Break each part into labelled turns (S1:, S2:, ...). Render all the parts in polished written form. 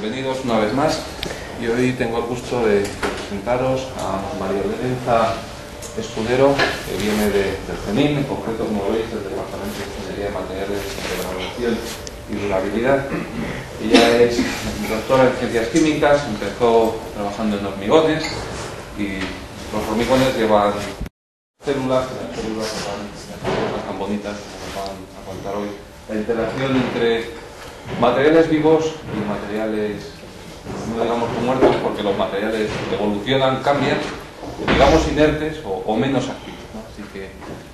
S1: Bienvenidos una vez más y hoy tengo el gusto de presentaros a María Lorenza Escudero, que viene del CENIM, en concreto, como veis, del Departamento de Ingeniería de Materiales de Evaluación y Durabilidad. Ella es doctora en Ciencias Químicas, empezó trabajando en hormigones y los hormigones llevan células, y las células son tan bonitas como van a contar hoy. La interacción entre materiales vivos y materiales, no digamos muertos, porque los materiales evolucionan, cambian, digamos inertes o menos activos, ¿no? Así que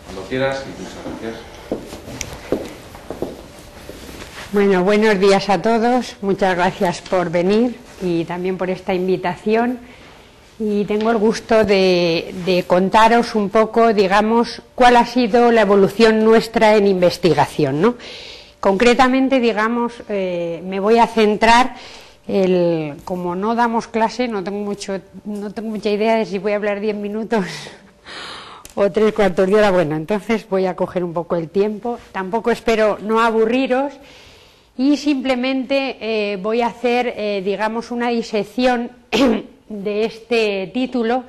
S1: cuando quieras y muchas gracias.
S2: Bueno, buenos días a todos, muchas gracias por venir y también por esta invitación. Y tengo el gusto de contaros un poco, digamos, cuál ha sido la evolución nuestra en investigación, ¿no? Concretamente, digamos, me voy a centrar, como no damos clase, no tengo mucha idea de si voy a hablar 10 minutos o 3/4 de hora. Bueno, entonces voy a coger un poco el tiempo. Tampoco espero no aburriros y simplemente voy a hacer, digamos, una disección de este título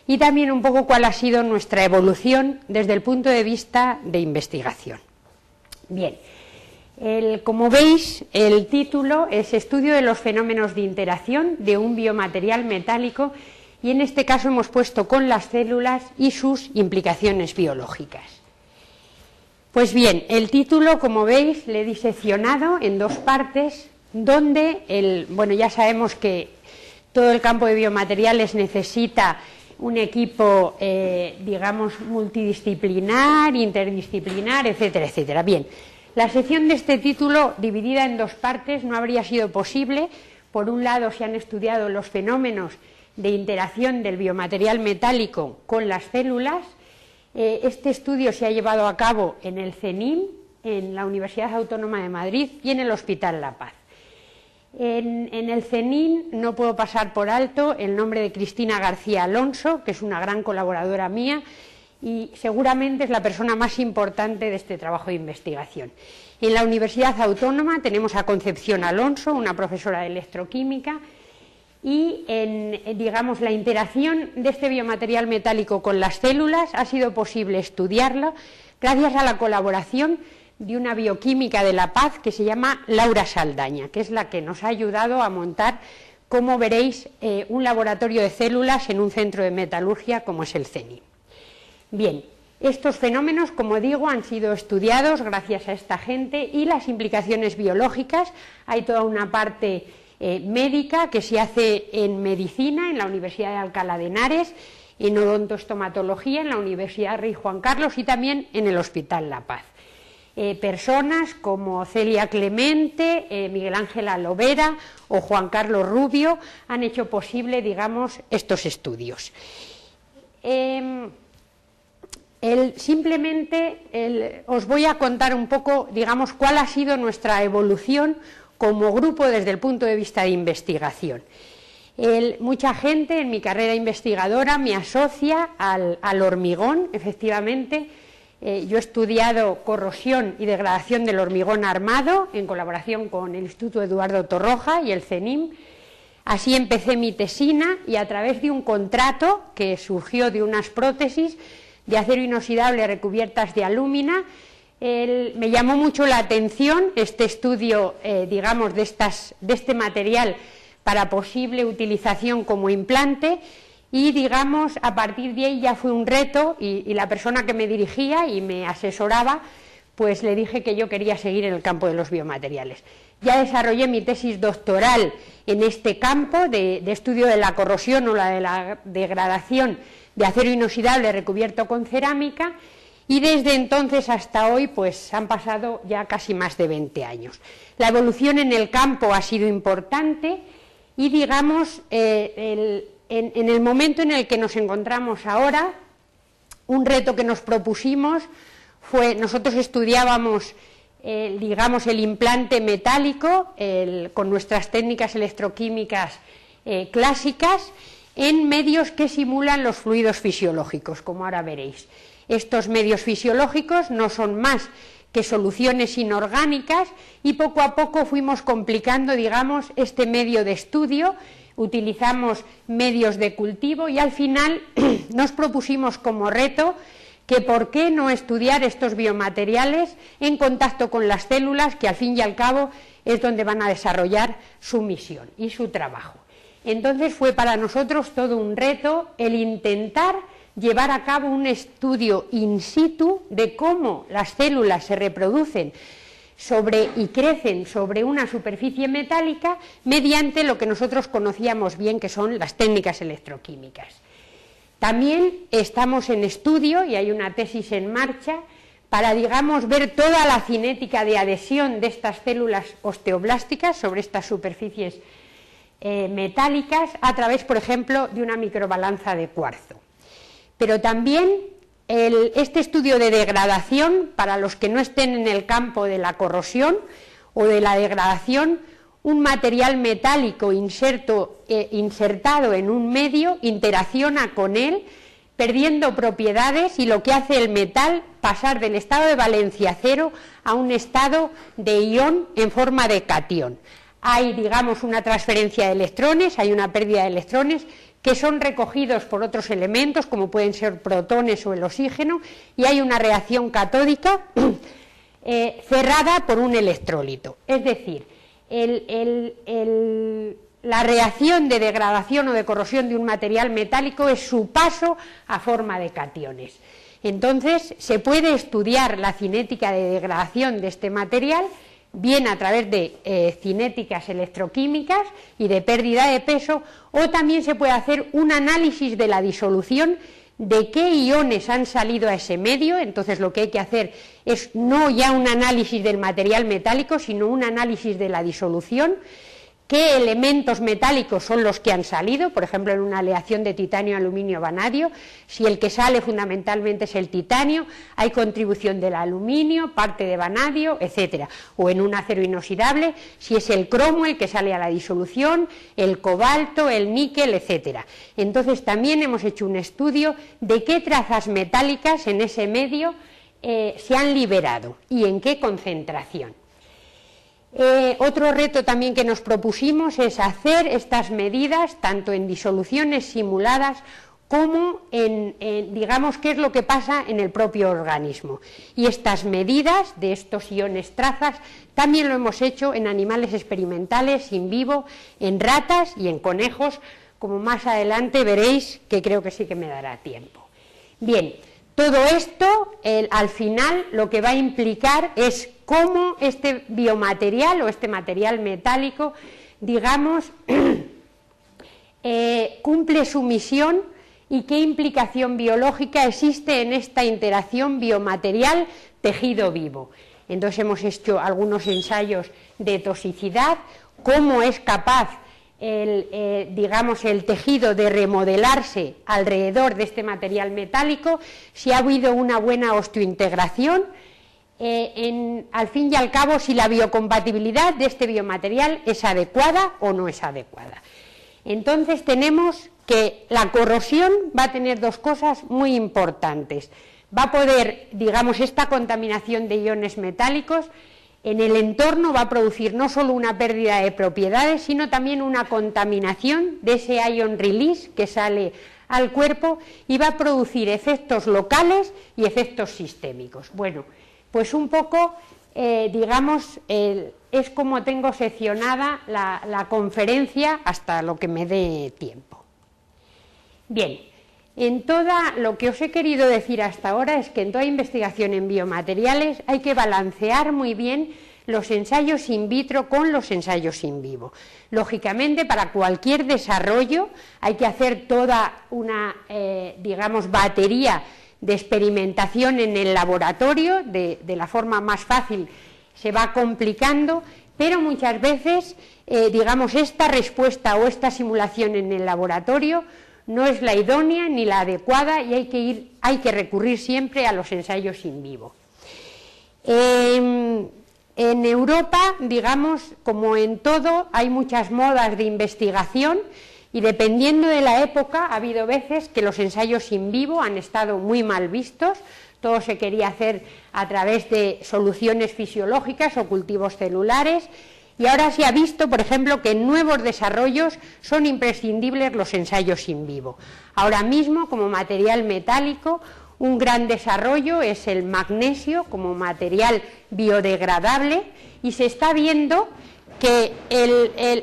S2: y también un poco cuál ha sido nuestra evolución desde el punto de vista de investigación. Bien. Como veis, el título es Estudio de los fenómenos de interacción de un biomaterial metálico y en este caso hemos puesto con las células y sus implicaciones biológicas. Pues bien, el título, como veis, le he diseccionado en dos partes donde, bueno, ya sabemos que todo el campo de biomateriales necesita un equipo, digamos, multidisciplinar, interdisciplinar, etcétera, etcétera. Bien. La sección de este título, dividida en dos partes, no habría sido posible. Por un lado, se han estudiado los fenómenos de interacción del biomaterial metálico con las células. Este estudio se ha llevado a cabo en el CENIM, en la Universidad Autónoma de Madrid y en el Hospital La Paz. En el CENIM no puedo pasar por alto el nombre de Cristina García Alonso, que es una gran colaboradora mía, y seguramente es la persona más importante de este trabajo de investigación. En la Universidad Autónoma tenemos a Concepción Alonso, una profesora de electroquímica, y digamos, la interacción de este biomaterial metálico con las células ha sido posible estudiarla gracias a la colaboración de una bioquímica de La Paz que se llama Laura Saldaña, que es la que nos ha ayudado a montar, como veréis, un laboratorio de células en un centro de metalurgia como es el CENIM. Bien, estos fenómenos, como digo, han sido estudiados gracias a esta gente y las implicaciones biológicas. Hay toda una parte médica que se hace en medicina en la Universidad de Alcalá de Henares, en odontoestomatología en la Universidad Rey Juan Carlos y también en el Hospital La Paz. Personas como Celia Clemente, Miguel Ángel Alovera o Juan Carlos Rubio han hecho posible, digamos, estos estudios. Simplemente os voy a contar un poco, digamos, cuál ha sido nuestra evolución como grupo desde el punto de vista de investigación. Mucha gente en mi carrera investigadora me asocia al hormigón, efectivamente. Yo he estudiado corrosión y degradación del hormigón armado en colaboración con el Instituto Eduardo Torroja y el CENIM. Así empecé mi tesina y a través de un contrato que surgió de unas prótesis de acero inoxidable recubiertas de alúmina, me llamó mucho la atención este estudio, digamos, de este material para posible utilización como implante y, digamos, a partir de ahí ya fue un reto y la persona que me dirigía y me asesoraba, pues le dije que yo quería seguir en el campo de los biomateriales. Ya desarrollé mi tesis doctoral en este campo de estudio de la corrosión o la de la degradación de acero inoxidable recubierto con cerámica y desde entonces hasta hoy pues han pasado ya casi más de 20 años. La evolución en el campo ha sido importante y digamos en el momento en el que nos encontramos ahora, un reto que nos propusimos fue, nosotros estudiábamos digamos el implante metálico con nuestras técnicas electroquímicas clásicas en medios que simulan los fluidos fisiológicos, como ahora veréis. Estos medios fisiológicos no son más que soluciones inorgánicas, y poco a poco fuimos complicando, digamos, este medio de estudio. Utilizamos medios de cultivo y al final nos propusimos como reto que por qué no estudiar estos biomateriales en contacto con las células, que al fin y al cabo es donde van a desarrollar su misión y su trabajo. Entonces fue para nosotros todo un reto el intentar llevar a cabo un estudio in situ de cómo las células se reproducen y crecen sobre una superficie metálica mediante lo que nosotros conocíamos bien, que son las técnicas electroquímicas. También estamos en estudio, y hay una tesis en marcha, para, digamos, ver toda la cinética de adhesión de estas células osteoblásticas sobre estas superficies metálicas a través, por ejemplo, de una microbalanza de cuarzo. Pero también este estudio de degradación, para los que no estén en el campo de la corrosión o de la degradación, un material metálico insertado en un medio interacciona con él, perdiendo propiedades, y lo que hace el metal pasar del estado de valencia cero a un estado de ión en forma de catión. Hay, digamos, una transferencia de electrones, hay una pérdida de electrones que son recogidos por otros elementos, como pueden ser protones o el oxígeno, y hay una reacción catódica cerrada por un electrólito. Es decir, la reacción de degradación o de corrosión de un material metálico es su paso a forma de cationes. Entonces, se puede estudiar la cinética de degradación de este material bien a través de cinéticas electroquímicas y de pérdida de peso, o también se puede hacer un análisis de la disolución, de qué iones han salido a ese medio. Entonces lo que hay que hacer es no ya un análisis del material metálico, sino un análisis de la disolución, qué elementos metálicos son los que han salido, por ejemplo en una aleación de titanio, aluminio, vanadio. Si el que sale fundamentalmente es el titanio, hay contribución del aluminio, parte de vanadio, etcétera. O en un acero inoxidable, si es el cromo el que sale a la disolución, el cobalto, el níquel, etcétera. Entonces también hemos hecho un estudio de qué trazas metálicas en ese medio se han liberado y en qué concentración. Otro reto también que nos propusimos es hacer estas medidas tanto en disoluciones simuladas como digamos, qué es lo que pasa en el propio organismo. Y estas medidas de estos iones trazas también lo hemos hecho en animales experimentales, in vivo, en ratas y en conejos, como más adelante veréis, que creo que sí que me dará tiempo. Bien, todo esto al final lo que va a implicar es cómo este biomaterial o este material metálico, digamos, cumple su misión y qué implicación biológica existe en esta interacción biomaterial-tejido vivo. Entonces hemos hecho algunos ensayos de toxicidad, cómo es capaz digamos, el tejido de remodelarse alrededor de este material metálico, si ha habido una buena osteointegración, al fin y al cabo si la biocompatibilidad de este biomaterial es adecuada o no es adecuada. Entonces tenemos que la corrosión va a tener dos cosas muy importantes. Va a poder, digamos, esta contaminación de iones metálicos en el entorno va a producir no solo una pérdida de propiedades, sino también una contaminación de ese ion release que sale al cuerpo, y va a producir efectos locales y efectos sistémicos. Bueno, pues un poco, digamos, es como tengo seccionada la conferencia hasta lo que me dé tiempo. Bien, en toda lo que os he querido decir hasta ahora es que en toda investigación en biomateriales hay que balancear muy bien los ensayos in vitro con los ensayos in vivo. Lógicamente, para cualquier desarrollo hay que hacer toda una, digamos, batería de experimentación en el laboratorio, de la forma más fácil se va complicando, pero muchas veces, digamos, esta respuesta o esta simulación en el laboratorio no es la idónea ni la adecuada, y hay que recurrir siempre a los ensayos in vivo. En Europa, digamos, como en todo, hay muchas modas de investigación, y dependiendo de la época ha habido veces que los ensayos in vivo han estado muy mal vistos, todo se quería hacer a través de soluciones fisiológicas o cultivos celulares, y ahora se ha visto, por ejemplo, que en nuevos desarrollos son imprescindibles los ensayos in vivo. Ahora mismo, como material metálico, un gran desarrollo es el magnesio como material biodegradable, y se está viendo que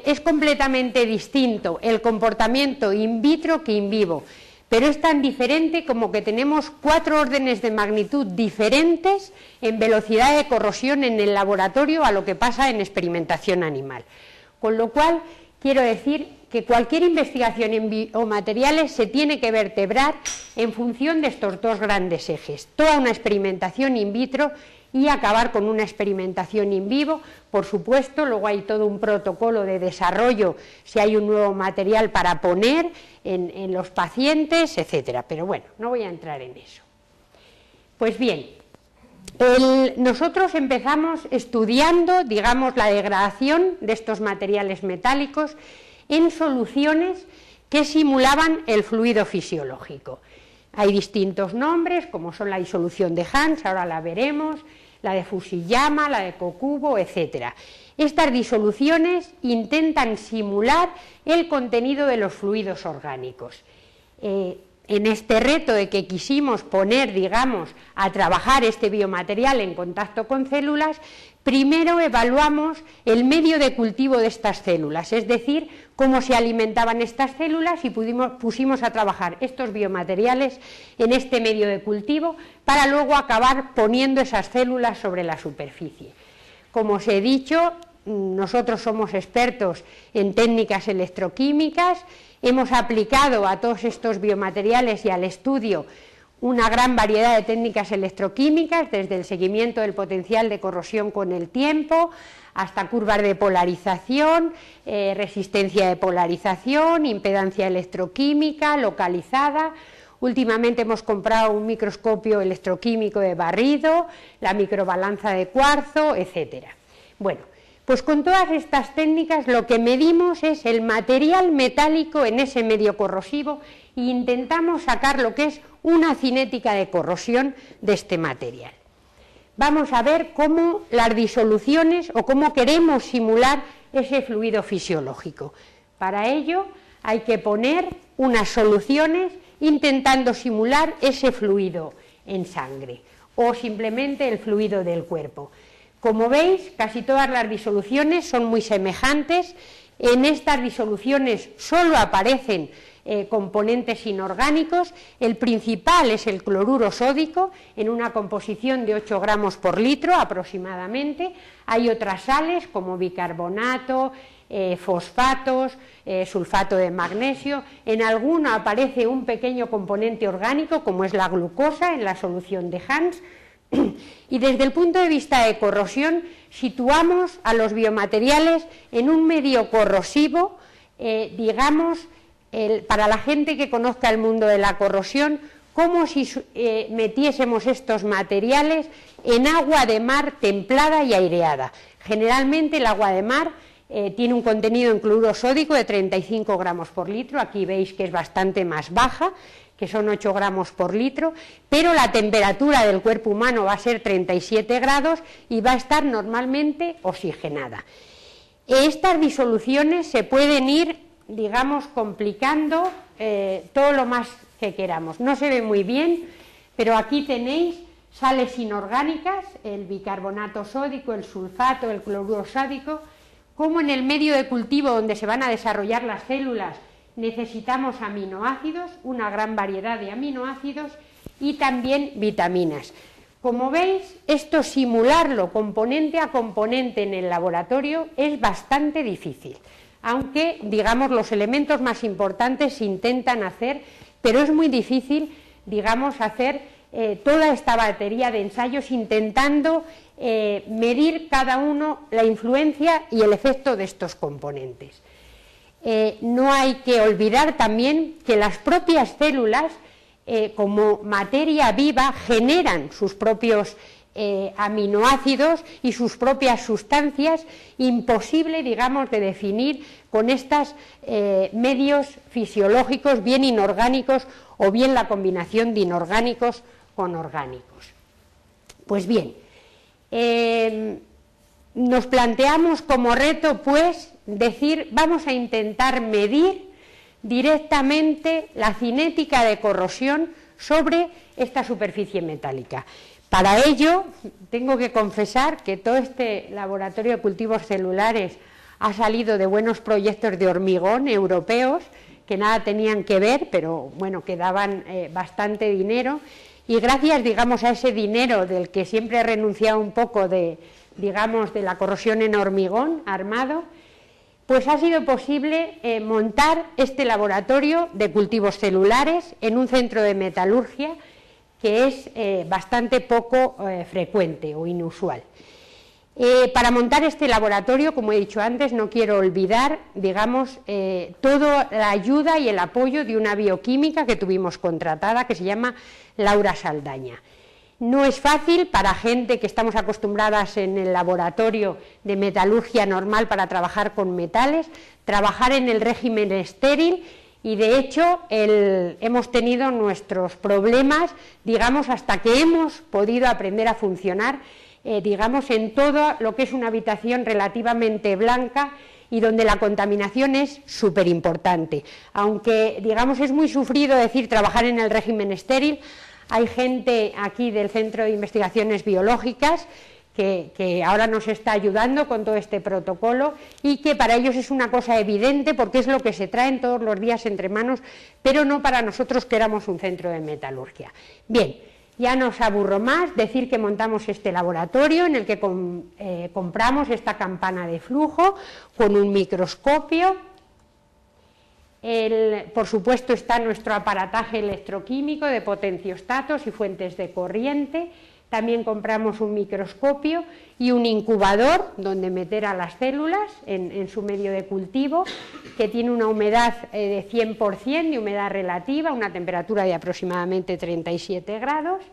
S2: es completamente distinto el comportamiento in vitro que in vivo, pero es tan diferente como que tenemos 4 órdenes de magnitud diferentes en velocidad de corrosión en el laboratorio a lo que pasa en experimentación animal. Con lo cual, quiero decir que cualquier investigación en biomateriales se tiene que vertebrar en función de estos 2 grandes ejes, toda una experimentación in vitro y acabar con una experimentación in vivo. Por supuesto, luego hay todo un protocolo de desarrollo si hay un nuevo material para poner en los pacientes, etcétera. Pero bueno, no voy a entrar en eso. Pues bien, nosotros empezamos estudiando, digamos, la degradación de estos materiales metálicos en soluciones que simulaban el fluido fisiológico. Hay distintos nombres, como son la disolución de Hans, ahora la veremos, la de Fusiyama, la de Kokubo, etcétera. Estas disoluciones intentan simular el contenido de los fluidos orgánicos. En este reto de que quisimos poner, digamos, a trabajar este biomaterial en contacto con células, primero evaluamos el medio de cultivo de estas células, es decir, cómo se alimentaban estas células, y pusimos a trabajar estos biomateriales en este medio de cultivo para luego acabar poniendo esas células sobre la superficie. Como os he dicho, nosotros somos expertos en técnicas electroquímicas, hemos aplicado a todos estos biomateriales y al estudio una gran variedad de técnicas electroquímicas, desde el seguimiento del potencial de corrosión con el tiempo, hasta curvas de polarización, resistencia de polarización, impedancia electroquímica localizada. Últimamente hemos comprado un microscopio electroquímico de barrido, la microbalanza de cuarzo, etcétera. Bueno, pues con todas estas técnicas lo que medimos es el material metálico en ese medio corrosivo e intentamos sacar lo que es una cinética de corrosión de este material. Vamos a ver cómo las disoluciones o cómo queremos simular ese fluido fisiológico. Para ello hay que poner unas soluciones intentando simular ese fluido en sangre o simplemente el fluido del cuerpo. Como veis, casi todas las disoluciones son muy semejantes. En estas disoluciones solo aparecen componentes inorgánicos. El principal es el cloruro sódico, en una composición de 8 gramos por litro aproximadamente. Hay otras sales como bicarbonato, fosfatos, sulfato de magnesio. En alguno aparece un pequeño componente orgánico como es la glucosa en la solución de Hans. Y desde el punto de vista de corrosión situamos a los biomateriales en un medio corrosivo, digamos, para la gente que conozca el mundo de la corrosión, como si metiésemos estos materiales en agua de mar templada y aireada. Generalmente el agua de mar tiene un contenido en cloruro sódico de 35 gramos por litro, aquí veis que es bastante más baja, que son 8 gramos por litro, pero la temperatura del cuerpo humano va a ser 37 grados y va a estar normalmente oxigenada. Estas disoluciones se pueden ir, digamos, complicando todo lo más que queramos. No se ve muy bien, pero aquí tenéis sales inorgánicas, el bicarbonato sódico, el sulfato, el cloruro sódico, como en el medio de cultivo donde se van a desarrollar las células necesitamos aminoácidos, una gran variedad de aminoácidos y también vitaminas. Como veis, esto simularlo componente a componente en el laboratorio es bastante difícil, aunque, digamos, los elementos más importantes se intentan hacer, pero es muy difícil, digamos, hacer toda esta batería de ensayos intentando medir cada uno la influencia y el efecto de estos componentes. No hay que olvidar también que las propias células, como materia viva, generan sus propios aminoácidos y sus propias sustancias, imposible, digamos, de definir con estos medios fisiológicos, bien inorgánicos o bien la combinación de inorgánicos con orgánicos. Pues bien, nos planteamos como reto, pues, decir, vamos a intentar medir directamente la cinética de corrosión sobre esta superficie metálica. Para ello, tengo que confesar que todo este laboratorio de cultivos celulares ha salido de buenos proyectos de hormigón europeos, que nada tenían que ver, pero bueno, que daban bastante dinero, y gracias, digamos, a ese dinero del que siempre he renunciado un poco digamos, de la corrosión en hormigón armado, pues ha sido posible montar este laboratorio de cultivos celulares en un centro de metalurgia que es bastante poco frecuente o inusual. Para montar este laboratorio, como he dicho antes, no quiero olvidar, digamos, toda la ayuda y el apoyo de una bioquímica que tuvimos contratada, que se llama Laura Saldaña. No es fácil para gente que estamos acostumbradas en el laboratorio de metalurgia normal para trabajar con metales, trabajar en el régimen estéril, y de hecho hemos tenido nuestros problemas, digamos, hasta que hemos podido aprender a funcionar, digamos, en todo lo que es una habitación relativamente blanca y donde la contaminación es súper importante. Aunque, digamos, es muy sufrido decir trabajar en el régimen estéril, hay gente aquí del Centro de Investigaciones Biológicas que ahora nos está ayudando con todo este protocolo y que para ellos es una cosa evidente porque es lo que se traen todos los días entre manos, pero no para nosotros que éramos un centro de metalurgia. Bien, ya no os aburro más, decir que montamos este laboratorio en el que compramos esta campana de flujo con un microscopio. Por supuesto está nuestro aparataje electroquímico de potenciostatos y fuentes de corriente. También compramos un microscopio y un incubador donde meter a las células en su medio de cultivo, que tiene una humedad de 100% de humedad relativa, una temperatura de aproximadamente 37 grados.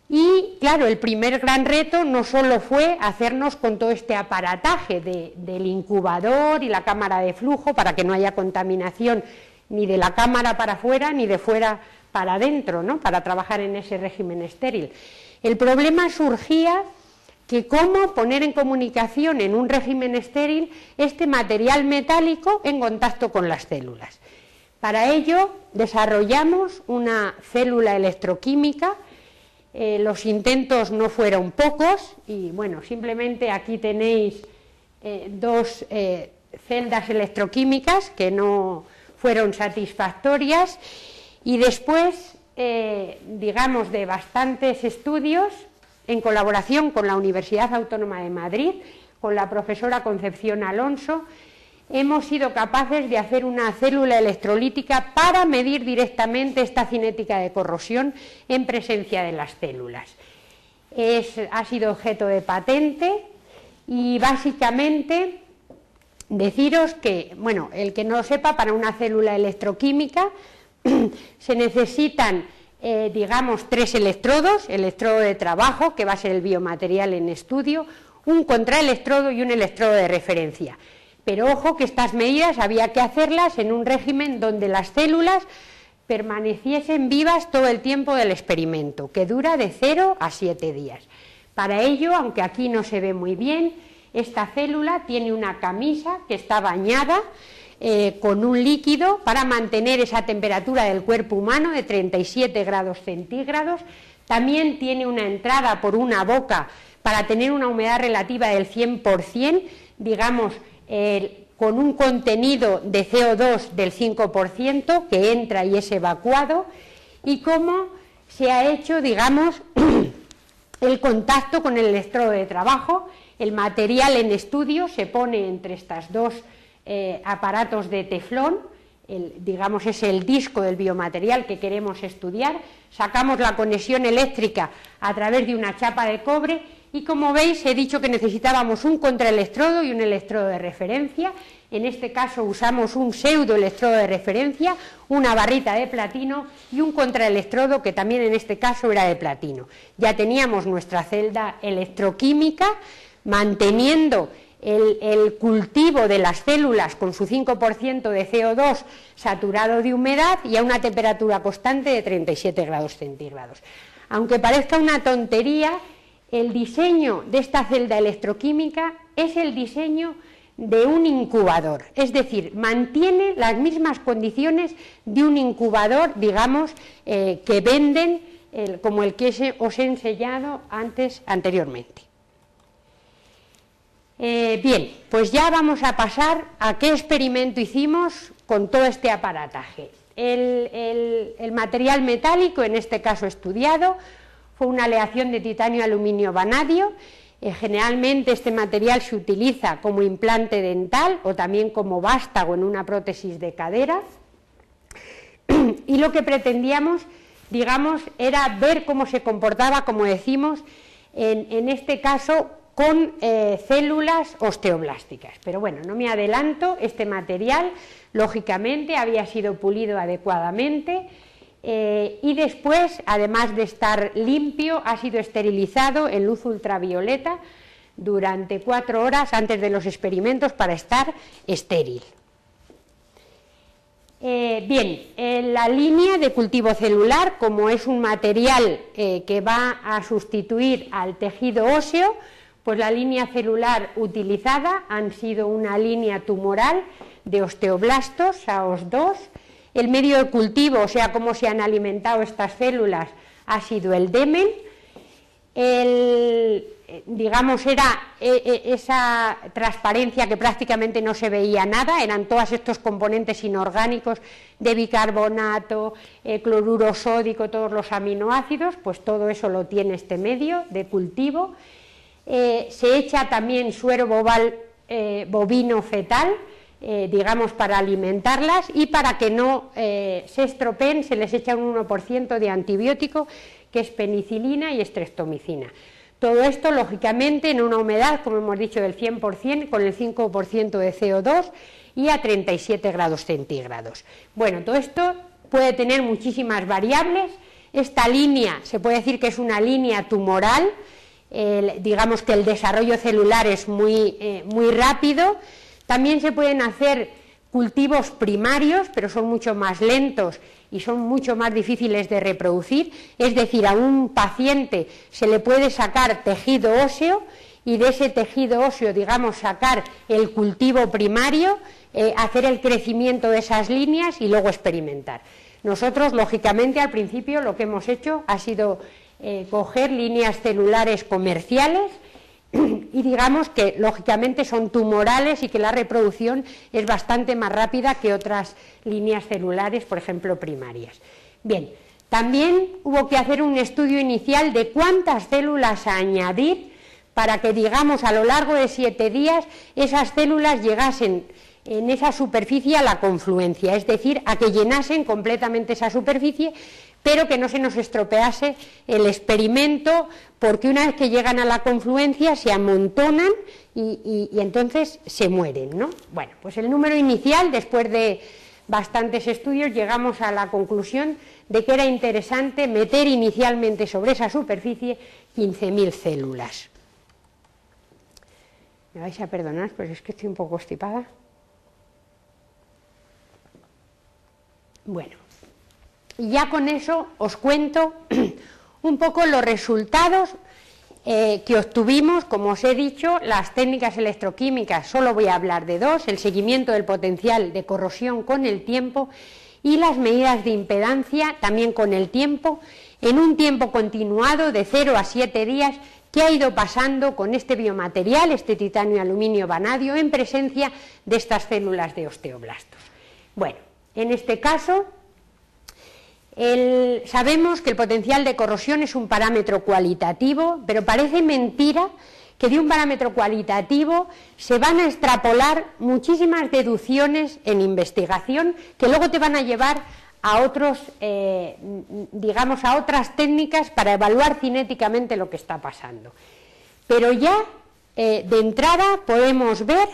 S2: Y claro, el primer gran reto no solo fue hacernos con todo este aparataje del incubador y la cámara de flujo para que no haya contaminación ni de la cámara para afuera ni de fuera para adentro, ¿no?, para trabajar en ese régimen estéril. El problema surgía que cómo poner en comunicación en un régimen estéril este material metálico en contacto con las células. Para ello desarrollamos una célula electroquímica. Los intentos no fueron pocos y bueno, simplemente aquí tenéis dos celdas electroquímicas que no fueron satisfactorias y después, digamos, de bastantes estudios en colaboración con la Universidad Autónoma de Madrid, con la profesora Concepción Alonso, hemos sido capaces de hacer una célula electrolítica para medir directamente esta cinética de corrosión en presencia de las células. Ha sido objeto de patente y básicamente deciros que, bueno, el que no lo sepa, para una célula electroquímica se necesitan, digamos, 3 electrodos, electrodo de trabajo, que va a ser el biomaterial en estudio, un contraelectrodo y un electrodo de referencia. Pero ojo que estas medidas había que hacerlas en un régimen donde las células permaneciesen vivas todo el tiempo del experimento, que dura de 0 a 7 días. Para ello, aunque aquí no se ve muy bien, esta célula tiene una camisa que está bañada con un líquido para mantener esa temperatura del cuerpo humano de 37 grados centígrados. También tiene una entrada por una boca para tener una humedad relativa del 100%, digamos, con un contenido de CO2 del 5% que entra y es evacuado, y cómo se ha hecho, digamos, el contacto con el electrodo de trabajo. El material en estudio se pone entre estas dos aparatos de teflón, digamos es el disco del biomaterial que queremos estudiar, sacamos la conexión eléctrica a través de una chapa de cobre y como veis he dicho que necesitábamos un contraelectrodo y un electrodo de referencia. En este caso usamos un pseudoelectrodo de referencia, una barrita de platino y un contraelectrodo que también en este caso era de platino. Ya teníamos nuestra celda electroquímica manteniendo el cultivo de las células con su 5% de CO2 saturado de humedad y a una temperatura constante de 37 grados centígrados. Aunque parezca una tontería, el diseño de esta celda electroquímica es el diseño de un incubador, es decir, mantiene las mismas condiciones de un incubador, digamos, que venden, como el que os he enseñado anteriormente. Bien, pues ya vamos a pasar a qué experimento hicimos con todo este aparataje. El material metálico, en este caso estudiado, fue una aleación de titanio, aluminio, vanadio. Generalmente este material se utiliza como implante dental o también como vástago en una prótesis de cadera. Y lo que pretendíamos, digamos, era ver cómo se comportaba, como decimos, en este caso con células osteoblásticas. Pero bueno, no me adelanto, este material lógicamente había sido pulido adecuadamente y después, además de estar limpio, ha sido esterilizado en luz ultravioleta durante 4 horas antes de los experimentos para estar estéril. Bien, la línea de cultivo celular, como es un material que va a sustituir al tejido óseo, pues la línea celular utilizada han sido una línea tumoral de osteoblastos, SAOS2. El medio de cultivo, o sea, cómo se han alimentado estas células, ha sido el demen. Digamos, era esa transparencia que prácticamente no se veía nada, eran todos estos componentes inorgánicos de bicarbonato, cloruro sódico, todos los aminoácidos, pues todo eso lo tiene este medio de cultivo. Se echa también suero bovino fetal, digamos, para alimentarlas, y para que no se estropeen se les echa un 1% de antibiótico, que es penicilina y estreptomicina. Todo esto, lógicamente, en una humedad, como hemos dicho, del 100%, con el 5% de CO2 y a 37 grados centígrados. Bueno, todo esto puede tener muchísimas variables. Esta línea se puede decir que es una línea tumoral, digamos que el desarrollo celular es muy rápido. También se pueden hacer cultivos primarios, pero son mucho más lentos y son mucho más difíciles de reproducir, es decir, a un paciente se le puede sacar tejido óseo y de ese tejido óseo, digamos, sacar el cultivo primario, hacer el crecimiento de esas líneas y luego experimentar. Nosotros, lógicamente, al principio lo que hemos hecho ha sido coger líneas celulares comerciales y digamos que lógicamente son tumorales y que la reproducción es bastante más rápida que otras líneas celulares, por ejemplo, primarias. Bien, también hubo que hacer un estudio inicial de cuántas células añadir para que, digamos, a lo largo de 7 días esas células llegasen en esa superficie a la confluencia, es decir, a que llenasen completamente esa superficie, pero que no se nos estropease el experimento, porque una vez que llegan a la confluencia se amontonan y entonces se mueren, ¿no? Bueno, pues el número inicial, después de bastantes estudios, llegamos a la conclusión de que era interesante meter inicialmente sobre esa superficie 15.000 células. Me vais a perdonar, pero es que estoy un poco constipada. Bueno, y ya con eso os cuento un poco los resultados que obtuvimos. Como os he dicho, las técnicas electroquímicas, solo voy a hablar de 2, el seguimiento del potencial de corrosión con el tiempo y las medidas de impedancia también con el tiempo, en un tiempo continuado de 0 a 7 días, que ha ido pasando con este biomaterial, este titanio, aluminio, vanadio, en presencia de estas células de osteoblastos. Bueno, en este caso sabemos que el potencial de corrosión es un parámetro cualitativo, pero parece mentira que de un parámetro cualitativo se van a extrapolar muchísimas deducciones en investigación que luego te van a llevar a otros, digamos, a otras técnicas para evaluar cinéticamente lo que está pasando. Pero ya de entrada podemos ver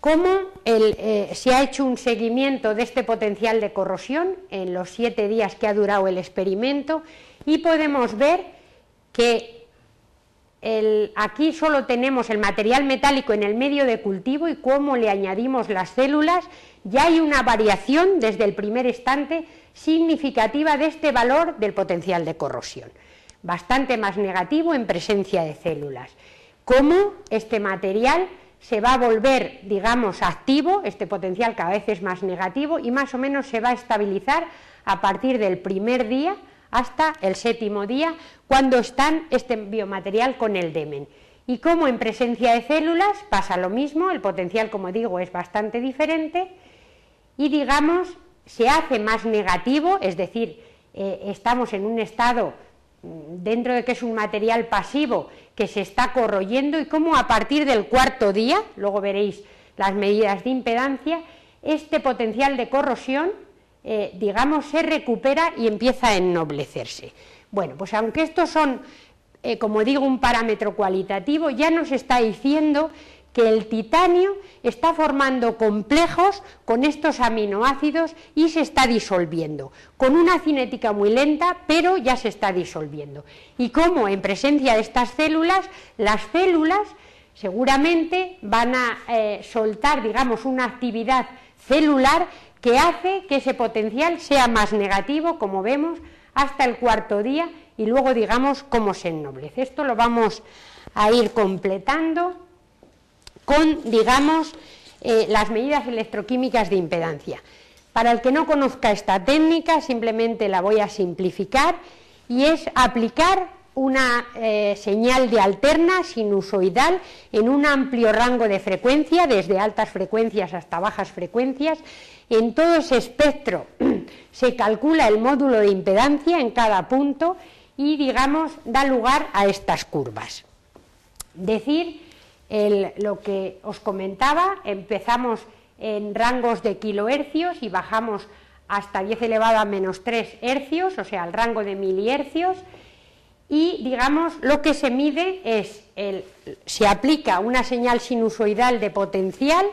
S2: cómo se ha hecho un seguimiento de este potencial de corrosión en los 7 días que ha durado el experimento, y podemos ver que aquí solo tenemos el material metálico en el medio de cultivo y cómo le añadimos las células, ya hay una variación desde el primer instante significativa de este valor del potencial de corrosión, bastante más negativo en presencia de células. Cómo este material se va a volver, digamos, activo, este potencial cada vez es más negativo y más o menos se va a estabilizar a partir del primer día hasta el 7.º día, cuando están este biomaterial con el demen. Y como en presencia de células pasa lo mismo, el potencial, como digo, es bastante diferente y, digamos, se hace más negativo, es decir, estamos en un estado, dentro de que es un material pasivo, que se está corroyendo, y como a partir del 4.º día, luego veréis las medidas de impedancia, este potencial de corrosión digamos, se recupera y empieza a ennoblecerse. Bueno, pues aunque estos son, como digo, un parámetro cualitativo, ya nos está diciendo que el titanio está formando complejos con estos aminoácidos y se está disolviendo, con una cinética muy lenta, pero ya se está disolviendo. Y como en presencia de estas células, las células seguramente van a soltar, digamos, una actividad celular que hace que ese potencial sea más negativo, como vemos, hasta el 4.º día, y luego, digamos, cómo se ennoblece. Esto lo vamos a ir completando con, digamos, las medidas electroquímicas de impedancia. Para el que no conozca esta técnica, simplemente la voy a simplificar, y es aplicar una señal de alterna sinusoidal en un amplio rango de frecuencia, desde altas frecuencias hasta bajas frecuencias. En todo ese espectro se calcula el módulo de impedancia en cada punto y, digamos, da lugar a estas curvas. Decir lo que os comentaba, empezamos en rangos de kilohercios y bajamos hasta 10⁻⁻³ hercios, o sea, el rango de milihercios. Y, digamos, lo que se mide es, se aplica una señal sinusoidal de potencial,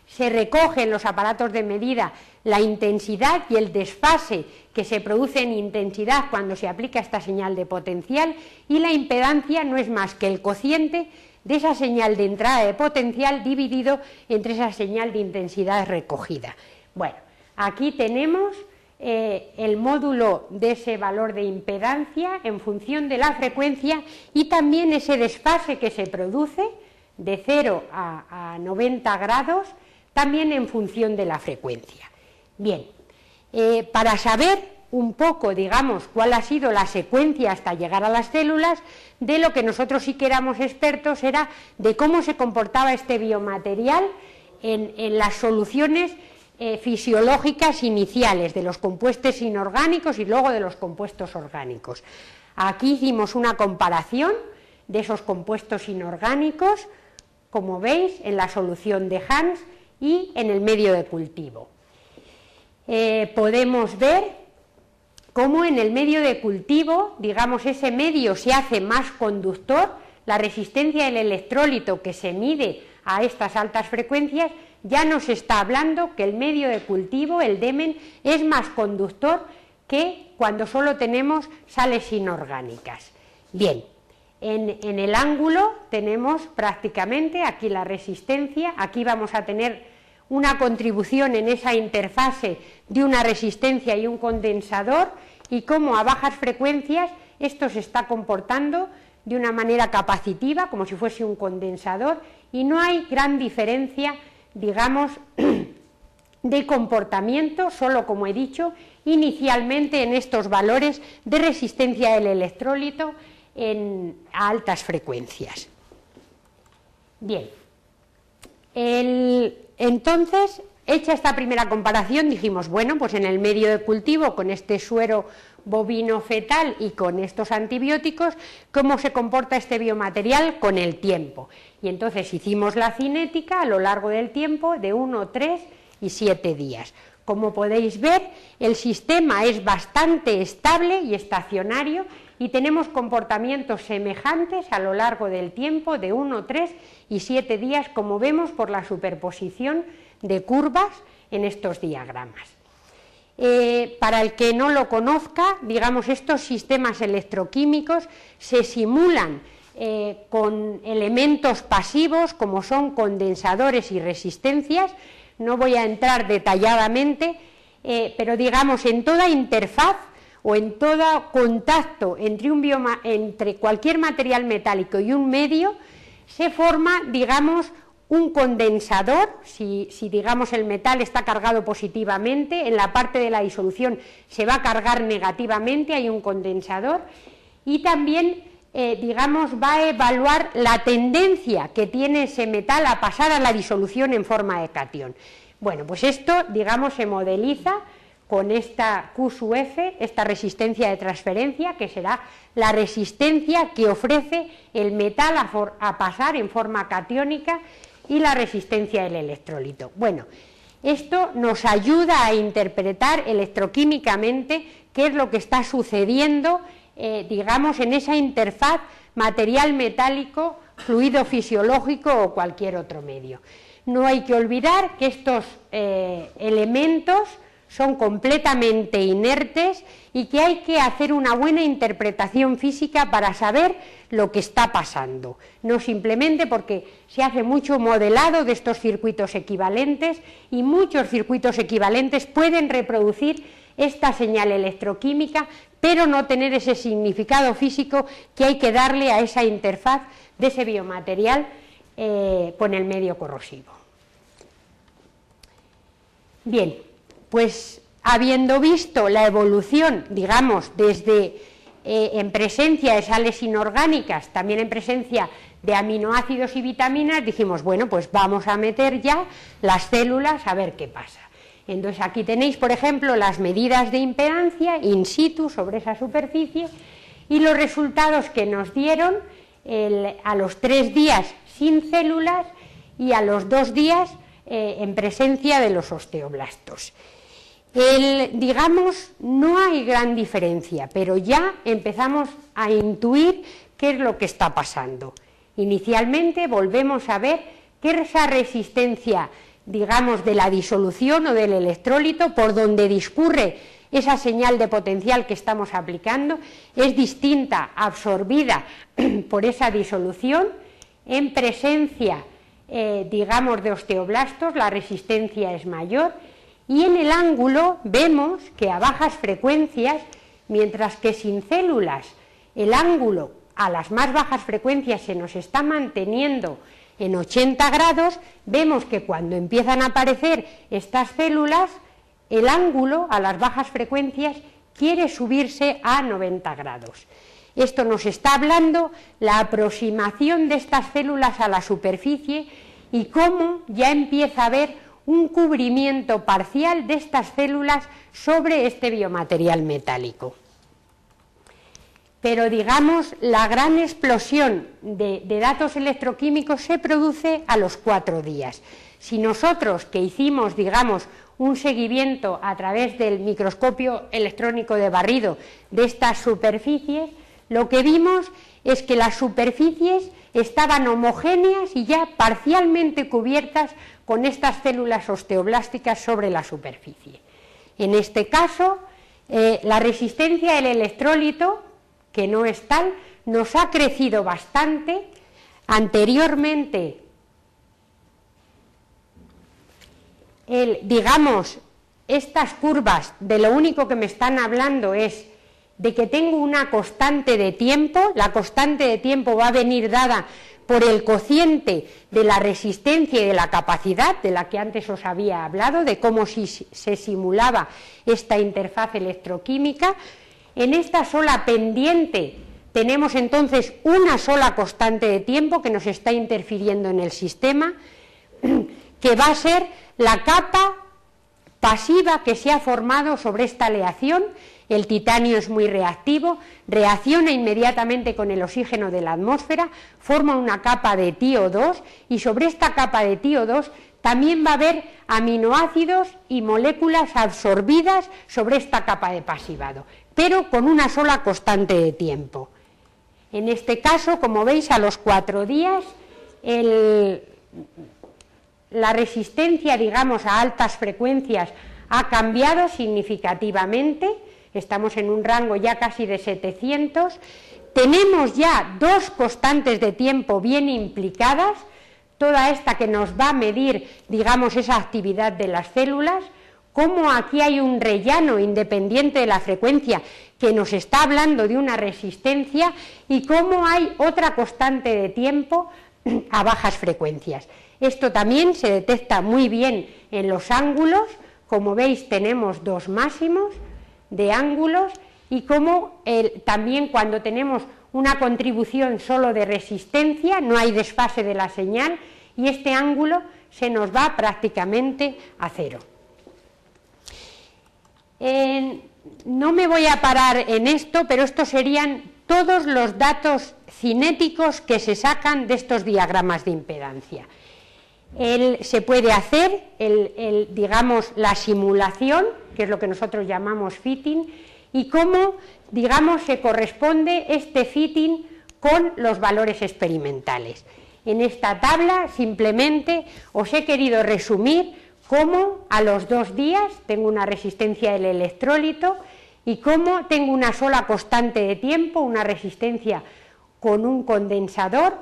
S2: se recoge en los aparatos de medida la intensidad y el desfase que se produce en intensidad cuando se aplica esta señal de potencial, y la impedancia no es más que el cociente de esa señal de entrada de potencial dividido entre esa señal de intensidad recogida. Bueno, aquí tenemos el módulo de ese valor de impedancia en función de la frecuencia y también ese desfase que se produce de 0 a 90 grados, también en función de la frecuencia. Bien, para saber un poco, digamos, cuál ha sido la secuencia hasta llegar a las células, de lo que nosotros sí que éramos expertos era de cómo se comportaba este biomaterial en las soluciones fisiológicas iniciales de los compuestos inorgánicos y luego de los compuestos orgánicos. Aquí hicimos una comparación de esos compuestos inorgánicos, como veis, en la solución de Hans y en el medio de cultivo. Podemos ver cómo en el medio de cultivo, digamos, ese medio se hace más conductor, la resistencia del electrólito que se mide a estas altas frecuencias ya nos está hablando que el medio de cultivo, el demen, es más conductor que cuando solo tenemos sales inorgánicas. Bien, en el ángulo tenemos prácticamente aquí la resistencia, aquí vamos a tener una contribución en esa interfase de una resistencia y un condensador, y cómo a bajas frecuencias esto se está comportando de una manera capacitiva, como si fuese un condensador, y no hay gran diferencia, digamos, de comportamiento, solo, como he dicho, inicialmente en estos valores de resistencia del electrólito a altas frecuencias. Bien, entonces, hecha esta primera comparación, dijimos, bueno, pues en el medio de cultivo, con este suero bovino fetal y con estos antibióticos, ¿cómo se comporta este biomaterial con el tiempo? Y entonces hicimos la cinética a lo largo del tiempo de 1, 3 y 7 días. Como podéis ver, el sistema es bastante estable y estacionario y tenemos comportamientos semejantes a lo largo del tiempo de 1, 3 y 7 días, como vemos por la superposición de curvas en estos diagramas. Para el que no lo conozca, digamos, estos sistemas electroquímicos se simulan con elementos pasivos como son condensadores y resistencias. No voy a entrar detalladamente, pero digamos en toda interfaz o en todo contacto entre cualquier material metálico y un medio se forma, digamos, un condensador. Si digamos el metal está cargado positivamente, en la parte de la disolución se va a cargar negativamente, hay un condensador, y también digamos va a evaluar la tendencia que tiene ese metal a pasar a la disolución en forma de catión. Bueno, pues esto digamos se modeliza con esta Q sub F, esta resistencia de transferencia, que será la resistencia que ofrece el metal a pasar en forma catiónica, y la resistencia del electrolito. Bueno, esto nos ayuda a interpretar electroquímicamente qué es lo que está sucediendo, digamos, en esa interfaz material metálico, fluido fisiológico o cualquier otro medio. No hay que olvidar que estos elementos son completamente inertes y que hay que hacer una buena interpretación física para saber lo que está pasando, no simplemente porque se hace mucho modelado de estos circuitos equivalentes, y muchos circuitos equivalentes pueden reproducir esta señal electroquímica, pero no tener ese significado físico que hay que darle a esa interfaz de ese biomaterial con el medio corrosivo. Bien, pues habiendo visto la evolución, digamos, desde en presencia de sales inorgánicas, también en presencia de aminoácidos y vitaminas, dijimos, bueno, pues vamos a meter ya las células a ver qué pasa. Entonces aquí tenéis, por ejemplo, las medidas de impedancia in situ sobre esa superficie y los resultados que nos dieron a los 3 días sin células y a los 2 días en presencia de los osteoblastos. Digamos, no hay gran diferencia, pero ya empezamos a intuir qué es lo que está pasando. Inicialmente volvemos a ver que esa resistencia, digamos, de la disolución o del electrólito, por donde discurre esa señal de potencial que estamos aplicando, es distinta, absorbida por esa disolución. En presencia, digamos, de osteoblastos, la resistencia es mayor. Y en el ángulo vemos que a bajas frecuencias, mientras que sin células el ángulo a las más bajas frecuencias se nos está manteniendo en 80 grados, vemos que cuando empiezan a aparecer estas células, el ángulo a las bajas frecuencias quiere subirse a 90 grados. Esto nos está hablando la aproximación de estas células a la superficie y cómo ya empieza a haber un cubrimiento parcial de estas células sobre este biomaterial metálico. Pero digamos, la gran explosión de datos electroquímicos se produce a los 4 días. Si nosotros, que hicimos, digamos, un seguimiento a través del microscopio electrónico de barrido de estas superficies, lo que vimos es que las superficies estaban homogéneas y ya parcialmente cubiertas con estas células osteoblásticas sobre la superficie. En este caso, la resistencia del electrólito, que no es tal, nos ha crecido bastante. Anteriormente, digamos, estas curvas de lo único que me están hablando es de que tengo una constante de tiempo. La constante de tiempo va a venir dada por el cociente de la resistencia y de la capacidad, de la que antes os había hablado, de cómo se simulaba esta interfaz electroquímica. En esta sola pendiente tenemos entonces una sola constante de tiempo que nos está interfiriendo en el sistema, que va a ser la capa pasiva que se ha formado sobre esta aleación. El titanio es muy reactivo, reacciona inmediatamente con el oxígeno de la atmósfera, forma una capa de TiO2 y sobre esta capa de TiO2 también va a haber aminoácidos y moléculas absorbidas sobre esta capa de pasivado, pero con una sola constante de tiempo. En este caso, como veis, a los 4 días la resistencia, digamos, a altas frecuencias ha cambiado significativamente. Estamos en un rango ya casi de 700, tenemos ya dos constantes de tiempo bien implicadas, toda esta que nos va a medir, digamos, esa actividad de las células, cómo aquí hay un rellano independiente de la frecuencia que nos está hablando de una resistencia y cómo hay otra constante de tiempo a bajas frecuencias. Esto también se detecta muy bien en los ángulos, como veis tenemos dos máximos de ángulos y como también cuando tenemos una contribución solo de resistencia, no hay desfase de la señal y este ángulo se nos va prácticamente a cero. No me voy a parar en esto, pero estos serían todos los datos cinéticos que se sacan de estos diagramas de impedancia. Se puede hacer, digamos, la simulación, que es lo que nosotros llamamos fitting, y cómo, digamos, se corresponde este fitting con los valores experimentales. En esta tabla simplemente os he querido resumir cómo a los 2 días tengo una resistencia del electrolito y cómo tengo una sola constante de tiempo, una resistencia con un condensador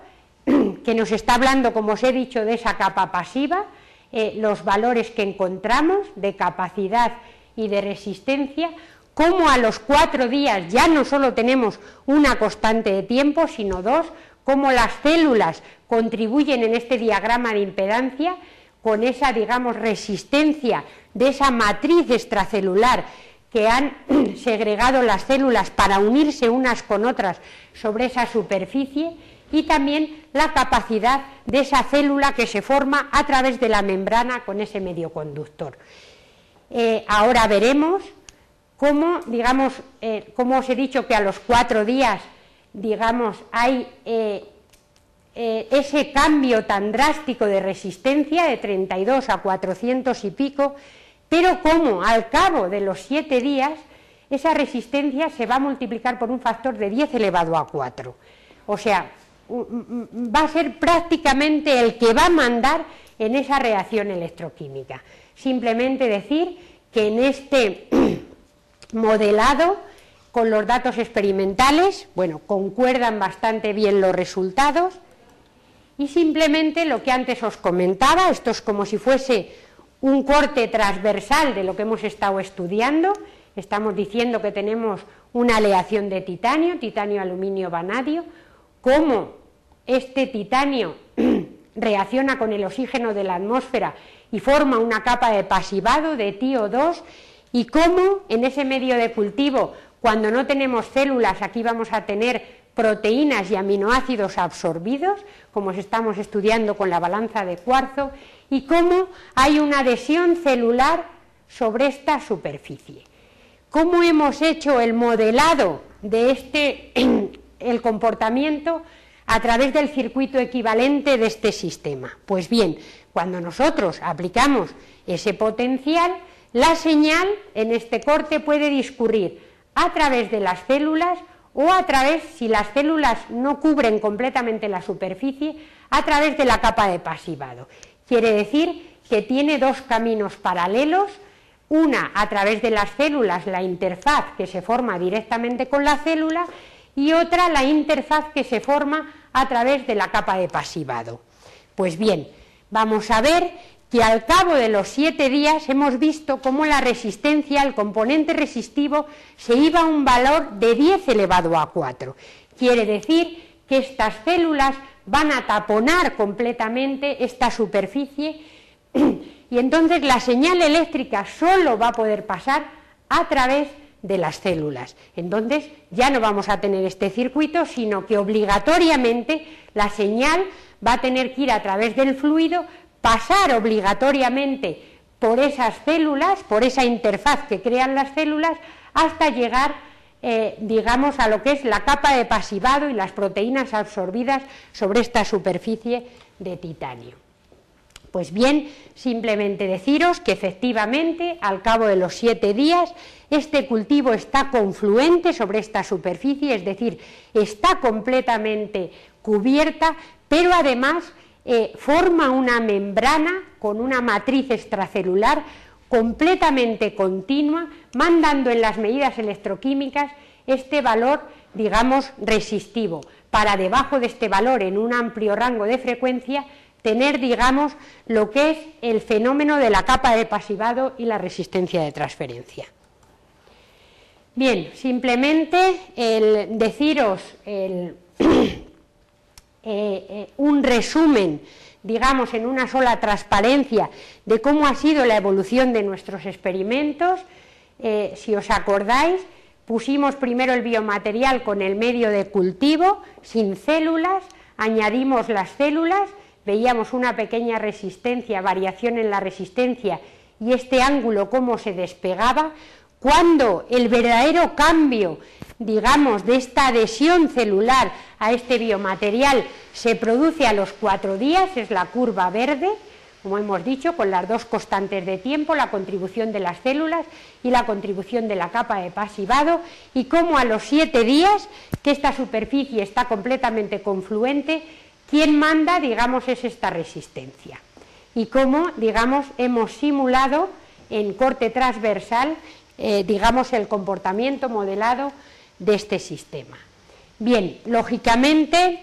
S2: que nos está hablando, como os he dicho, de esa capa pasiva, los valores que encontramos de capacidad y de resistencia, cómo a los 4 días ya no solo tenemos una constante de tiempo, sino 2, cómo las células contribuyen en este diagrama de impedancia con esa, digamos, resistencia de esa matriz extracelular que han segregado las células para unirse unas con otras sobre esa superficie, y también la capacidad de esa célula que se forma a través de la membrana con ese medio conductor. Ahora veremos cómo, digamos, como os he dicho que a los 4 días, digamos, hay ese cambio tan drástico de resistencia de 32 a 400 y pico, pero como al cabo de los 7 días esa resistencia se va a multiplicar por un factor de 10 elevado a 4. O sea, va a ser prácticamente el que va a mandar en esa reacción electroquímica. Simplemente decir que en este modelado con los datos experimentales, bueno, concuerdan bastante bien los resultados, y simplemente lo que antes os comentaba, esto es como si fuese un corte transversal de lo que hemos estado estudiando. Estamos diciendo que tenemos una aleación de titanio, titanio, aluminio, vanadio, cómo este titanio reacciona con el oxígeno de la atmósfera y forma una capa de pasivado de TiO2, y cómo en ese medio de cultivo, cuando no tenemos células, aquí vamos a tener proteínas y aminoácidos absorbidos, como estamos estudiando con la balanza de cuarzo, y cómo hay una adhesión celular sobre esta superficie. ¿Cómo hemos hecho el modelado de el comportamiento a través del circuito equivalente de este sistema? Pues bien, cuando nosotros aplicamos ese potencial, la señal en este corte puede discurrir a través de las células o a través, si las células no cubren completamente la superficie, a través de la capa de pasivado. Quiere decir que tiene dos caminos paralelos, una a través de las células, la interfaz que se forma directamente con la célula, y otra la interfaz que se forma a través de la capa de pasivado. Pues bien, vamos a ver que al cabo de los 7 días hemos visto cómo la resistencia, el componente resistivo, se iba a un valor de 10 elevado a 4. Quiere decir que estas células van a taponar completamente esta superficie y entonces la señal eléctrica solo va a poder pasar a través de las células. Entonces ya no vamos a tener este circuito, sino que obligatoriamente la señal va a tener que ir a través del fluido, pasar obligatoriamente por esas células, por esa interfaz que crean las células, hasta llegar, digamos, a lo que es la capa de pasivado y las proteínas absorbidas sobre esta superficie de titanio. Pues bien, simplemente deciros que efectivamente al cabo de los 7 días este cultivo está confluente sobre esta superficie, es decir, está completamente cubierta, pero además forma una membrana con una matriz extracelular completamente continua, mandando en las medidas electroquímicas este valor digamos, resistivo, para debajo de este valor, en un amplio rango de frecuencia, tener, digamos, lo que es el fenómeno de la capa de pasivado y la resistencia de transferencia. Bien, simplemente el deciros un resumen, digamos, en una sola transparencia de cómo ha sido la evolución de nuestros experimentos. Si os acordáis, pusimos primero el biomaterial con el medio de cultivo, sin células, añadimos las células, veíamos una pequeña resistencia, variación en la resistencia y este ángulo cómo se despegaba. Cuando el verdadero cambio, digamos, de esta adhesión celular a este biomaterial se produce a los 4 días, es la curva verde, como hemos dicho, con las dos constantes de tiempo, la contribución de las células y la contribución de la capa de pasivado, y cómo a los 7 días, que esta superficie está completamente confluente, quien manda, digamos, es esta resistencia. Y cómo, digamos, hemos simulado en corte transversal, digamos, el comportamiento modelado de este sistema. Bien, lógicamente,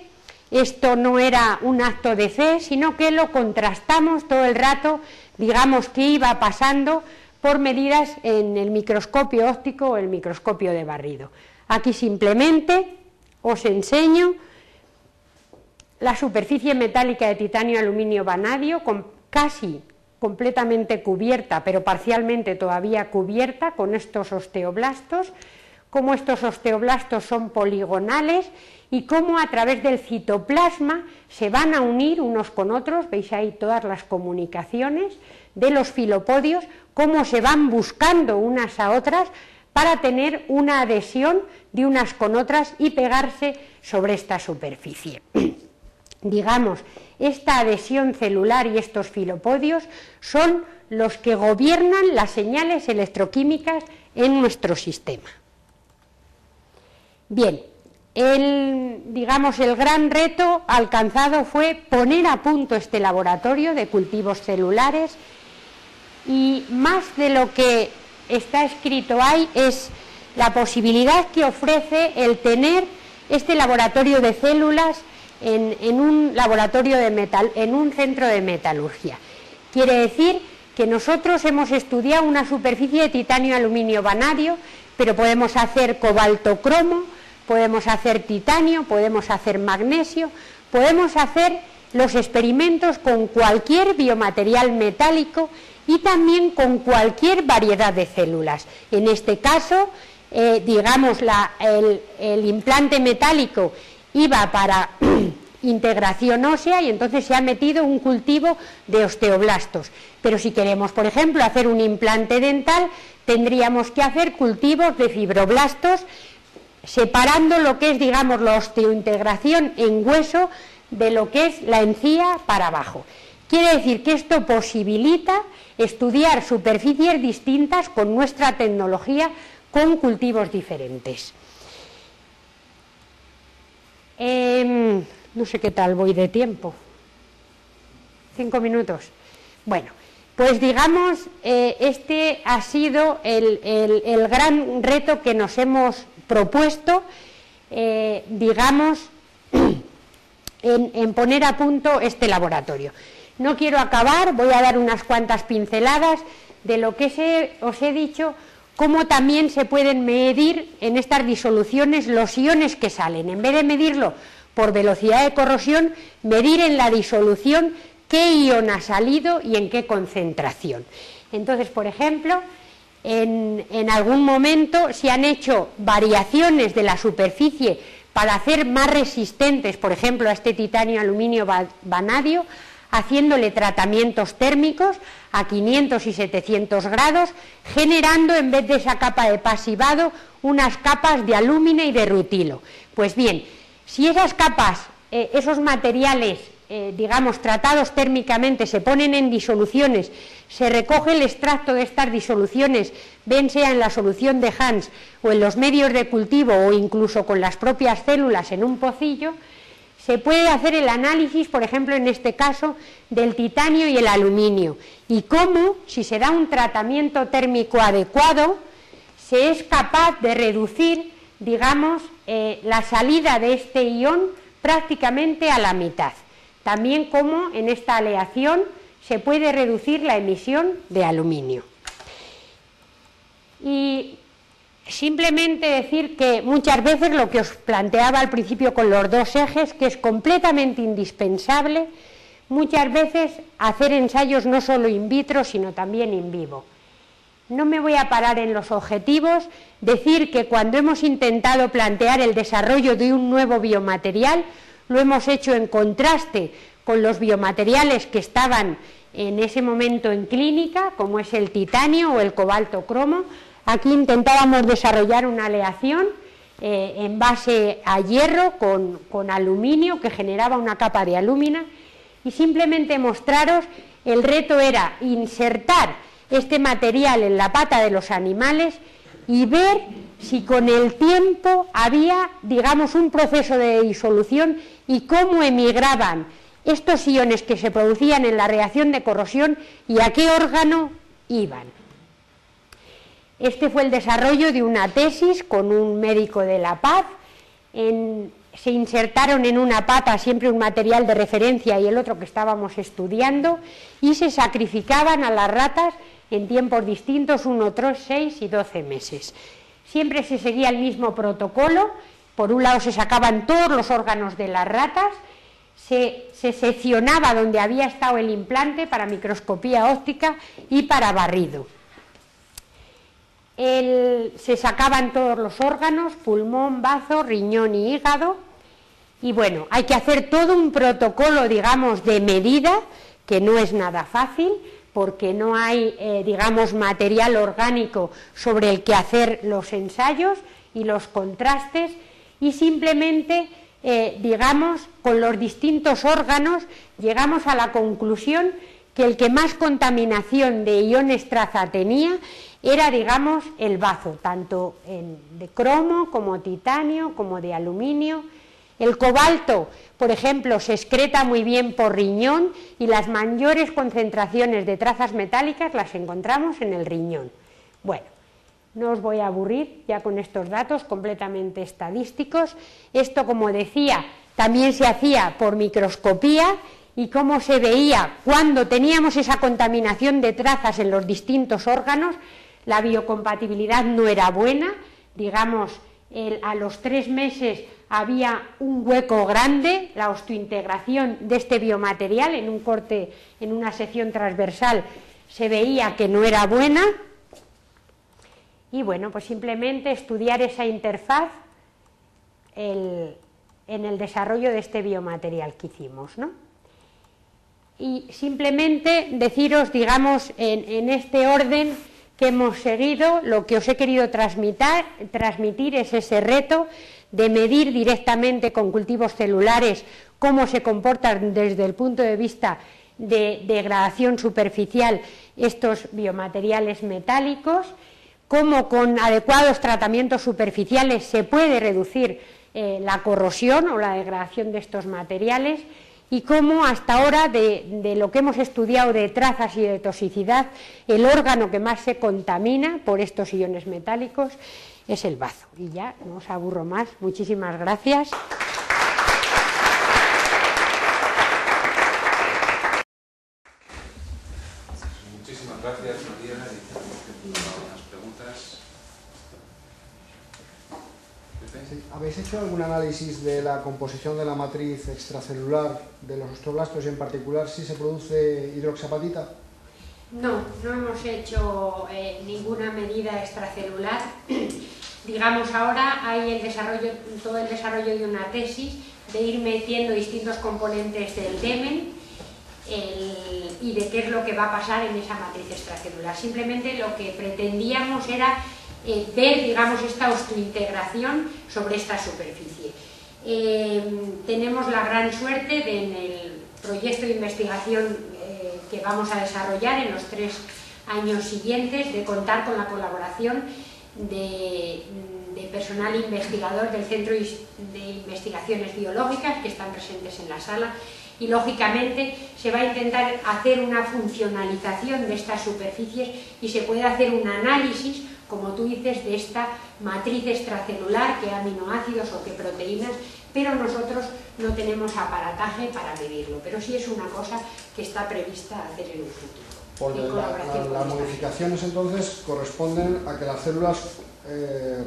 S2: esto no era un acto de fe, sino que lo contrastamos todo el rato, digamos, que iba pasando por medidas en el microscopio óptico o el microscopio de barrido. Aquí simplemente os enseño la superficie metálica de titanio aluminio vanadio, casi completamente cubierta, pero parcialmente todavía cubierta con estos osteoblastos, cómo estos osteoblastos son poligonales y cómo a través del citoplasma se van a unir unos con otros, veis ahí todas las comunicaciones de los filopodios, cómo se van buscando unas a otras para tener una adhesión de unas con otras y pegarse sobre esta superficie. Digamos, esta adhesión celular y estos filopodios son los que gobiernan las señales electroquímicas en nuestro sistema. Bien, digamos, el gran reto alcanzado fue poner a punto este laboratorio de cultivos celulares, y más de lo que está escrito ahí es la posibilidad que ofrece el tener este laboratorio de células en un laboratorio en un centro de metalurgia. Quiere decir que nosotros hemos estudiado una superficie de titanio aluminio vanadio, pero podemos hacer cobalto cromo, podemos hacer titanio, podemos hacer magnesio, podemos hacer los experimentos con cualquier biomaterial metálico y también con cualquier variedad de células. En este caso, digamos, el implante metálico iba para integración ósea y entonces se ha metido un cultivo de osteoblastos. Pero si queremos, por ejemplo, hacer un implante dental, tendríamos que hacer cultivos de fibroblastos, separando lo que es, digamos, la osteointegración en hueso de lo que es la encía para abajo. Quiere decir que esto posibilita estudiar superficies distintas con nuestra tecnología, con cultivos diferentes. No sé qué tal voy de tiempo. 5 minutos. Bueno, pues digamos, este ha sido el gran reto que nos hemos propuesto, digamos, en poner a punto este laboratorio. No quiero acabar, voy a dar unas cuantas pinceladas de lo que os he dicho, cómo también se pueden medir en estas disoluciones los iones que salen. En vez de medirlo por velocidad de corrosión, medir en la disolución qué ion ha salido y en qué concentración. Entonces, por ejemplo, en algún momento se han hecho variaciones de la superficie para hacer más resistentes, por ejemplo, a este titanio aluminio vanadio, haciéndole tratamientos térmicos a 500 y 700 grados, generando en vez de esa capa de pasivado unas capas de alúmina y de rutilo. Pues bien, si esas capas, esos materiales, digamos, tratados térmicamente, se ponen en disoluciones, se recoge el extracto de estas disoluciones, bien sea en la solución de Hans o en los medios de cultivo o incluso con las propias células en un pocillo, se puede hacer el análisis, por ejemplo, en este caso, del titanio y el aluminio, y cómo, si se da un tratamiento térmico adecuado, se es capaz de reducir, digamos, la salida de este ion prácticamente a la mitad. También como en esta aleación se puede reducir la emisión de aluminio. Y simplemente decir que muchas veces lo que os planteaba al principio con los dos ejes, que es completamente indispensable muchas veces hacer ensayos no solo in vitro, sino también in vivo. No me voy a parar en los objetivos, decir que cuando hemos intentado plantear el desarrollo de un nuevo biomaterial, lo hemos hecho en contraste con los biomateriales que estaban en ese momento en clínica, como es el titanio o el cobalto cromo. Aquí intentábamos desarrollar una aleación en base a hierro con aluminio, que generaba una capa de alúmina, y simplemente mostraros, el reto era insertar este material en la pata de los animales y ver si con el tiempo había, digamos, un proceso de disolución y cómo emigraban estos iones que se producían en la reacción de corrosión y a qué órgano iban. Este fue el desarrollo de una tesis con un médico de La Paz. Se insertaron en una pata siempre un material de referencia y el otro que estábamos estudiando, y se sacrificaban a las ratas en tiempos distintos, 1, 3, 6 y 12 meses. Siempre se seguía el mismo protocolo. Por un lado se sacaban todos los órganos de las ratas, se seccionaba donde había estado el implante para microscopía óptica y para barrido. Se sacaban todos los órganos, pulmón, bazo, riñón y hígado, y bueno, hay que hacer todo un protocolo, digamos, de medida, que no es nada fácil, porque no hay, digamos, material orgánico sobre el que hacer los ensayos y los contrastes, y simplemente, digamos, con los distintos órganos llegamos a la conclusión que el que más contaminación de iones traza tenía era, digamos, el bazo, tanto de cromo como titanio, como de aluminio. El cobalto, por ejemplo, se excreta muy bien por riñón y las mayores concentraciones de trazas metálicas las encontramos en el riñón. Bueno, no os voy a aburrir ya con estos datos completamente estadísticos. Esto, como decía, también se hacía por microscopía, y cómo se veía cuando teníamos esa contaminación de trazas en los distintos órganos. La biocompatibilidad no era buena, digamos, a los 3 meses había un hueco grande, la osteointegración de este biomaterial en un corte, en una sección transversal, se veía que no era buena, y bueno, pues simplemente estudiar esa interfaz en el desarrollo de este biomaterial que hicimos, ¿no? Y simplemente deciros, digamos, en este orden que hemos seguido, lo que os he querido transmitir es ese reto de medir directamente con cultivos celulares cómo se comportan desde el punto de vista de degradación superficial estos biomateriales metálicos, cómo con adecuados tratamientos superficiales se puede reducir la corrosión o la degradación de estos materiales, y cómo hasta ahora de lo que hemos estudiado de trazas y de toxicidad, el órgano que más se contamina por estos iones metálicos es el bazo. Y ya no os aburro más, muchísimas gracias.
S1: Muchísimas gracias, María, y algunas preguntas.
S3: Sí. ¿Habéis hecho algún análisis de la composición de la matriz extracelular de los osteoblastos y en particular si se produce hidroxiapatita?
S2: No, no hemos hecho ninguna medida extracelular. Digamos, ahora hay todo el desarrollo de una tesis de ir metiendo distintos componentes del demen y de qué es lo que va a pasar en esa matriz extracelular. Simplemente lo que pretendíamos era ver, digamos, esta osteointegración sobre esta superficie. Tenemos la gran suerte de, en el proyecto de investigación que vamos a desarrollar en los 3 años siguientes, de contar con la colaboración de personal investigador del Centro de Investigaciones Biológicas que están presentes en la sala, y lógicamente se va a intentar hacer una funcionalización de estas superficies y se puede hacer un análisis como tú dices, de esta matriz extracelular, qué aminoácidos o qué proteínas, pero nosotros no tenemos aparataje para medirlo, pero sí es una cosa que está prevista hacer en un futuro.
S3: Porque las modificaciones entonces corresponden a que las células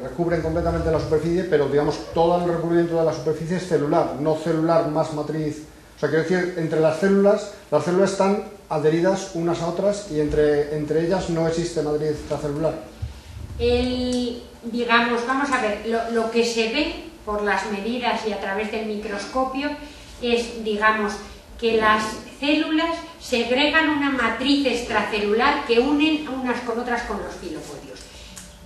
S3: recubren completamente la superficie, pero digamos todo el recubrimiento de la superficie es celular, no celular más matriz. O sea, quiero decir, entre las células están adheridas unas a otras y entre ellas no existe matriz extracelular.
S2: Digamos, vamos a ver, lo que se ve por las medidas y a través del microscopio es, digamos, que las células segregan una matriz extracelular que unen unas con otras con los filopodios.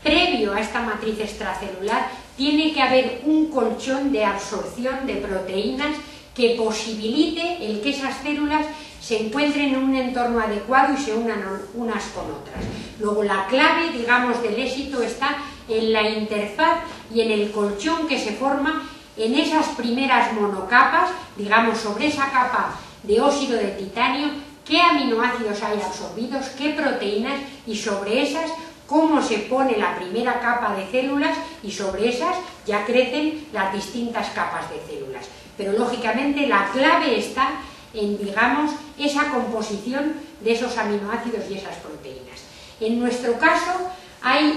S2: Previo a esta matriz extracelular tiene que haber un colchón de absorción de proteínas que posibilite el que esas células se encuentren en un entorno adecuado y se unan unas con otras. Luego la clave, digamos, del éxito está en la interfaz y en el colchón que se forma en esas primeras monocapas, digamos, sobre esa capa de óxido de titanio, qué aminoácidos hay absorbidos, qué proteínas, y sobre esas cómo se pone la primera capa de células, y sobre esas ya crecen las distintas capas de células. Pero lógicamente la clave está en, digamos, esa composición de esos aminoácidos y esas proteínas. En nuestro caso hay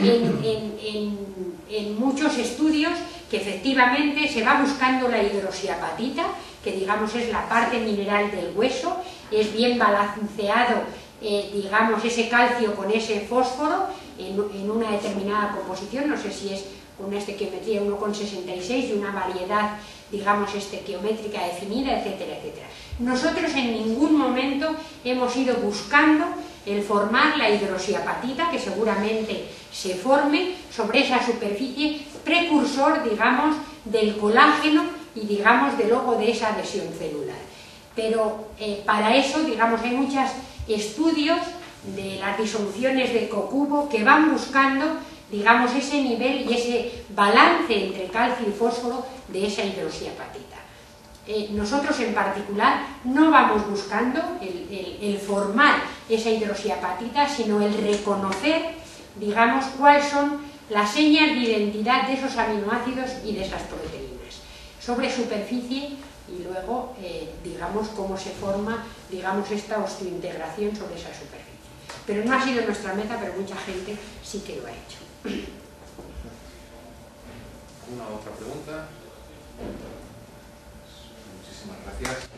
S2: en muchos estudios que efectivamente se va buscando la hidroxiapatita, que digamos es la parte mineral del hueso, es bien balanceado, digamos, ese calcio con ese fósforo en una determinada composición, no sé si es una estequiometría 1,66 y una variedad, digamos, estequiométrica definida, etcétera, etcétera. Nosotros en ningún momento hemos ido buscando el formar la hidroxiapatita, que seguramente se forme sobre esa superficie, precursor, digamos, del colágeno y, digamos, luego de esa adhesión celular. Pero para eso, digamos, hay muchos estudios de las disoluciones de cocubo que van buscando, digamos, ese nivel y ese balance entre calcio y fósforo de esa hidroxiapatita. Nosotros en particular no vamos buscando el formar esa hidroxiapatita, sino el reconocer, digamos, cuáles son las señas de identidad de esos aminoácidos y de esas proteínas sobre superficie, y luego, digamos, cómo se forma, digamos, esta osteointegración sobre esa superficie. Pero no ha sido nuestra meta, pero mucha gente sí que lo ha hecho.
S1: ¿Una otra pregunta? Muchísimas gracias.